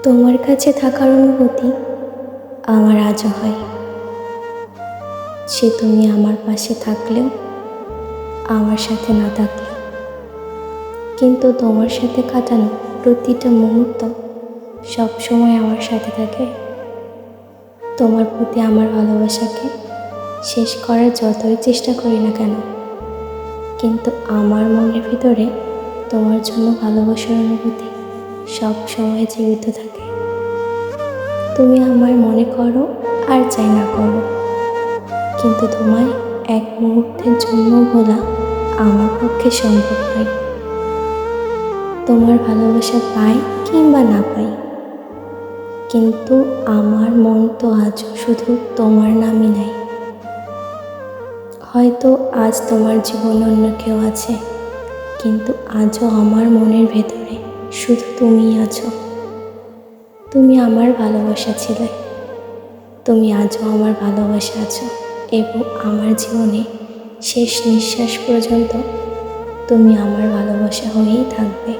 তোমার কাছে থাকার অনুভূতি আমার আজও হয়। সে তুমি আমার পাশে থাকলেও, আমার সাথে না থাকলেও, কিন্তু তোমার সাথে কাটানো প্রতিটা মুহূর্ত সবসময় আমার সাথে থাকে। তোমার প্রতি আমার ভালোবাসাকে শেষ করার যতই চেষ্টা করি না কেন, কিন্তু আমার মনের ভিতরে তোমার জন্য ভালোবাসার অনুভূতি সব সময় জীবিত থাকে। তুমি আমায় মনে করো আর চাই না করো, কিন্তু তোমায় এক মুহূর্তের জন্য ভোলা আমার পক্ষে সম্ভব নয়। তোমার ভালোবাসা পাই কিংবা না পাই, কিন্তু আমার মন তো আজও শুধু তোমার নামই নাই। হয়তো আজ তোমার জীবনে অন্য কেউ আছে, কিন্তু আজও আমার মনের ভেতরে শুধু তুমিই আছো। তুমি আমার ভালোবাসা ছিলে, তুমি আজও আমার ভালোবাসা আছো, এবং আমার জীবনে শেষ নিঃশ্বাস পর্যন্ত তুমি আমার ভালোবাসা হয়েই থাকবে।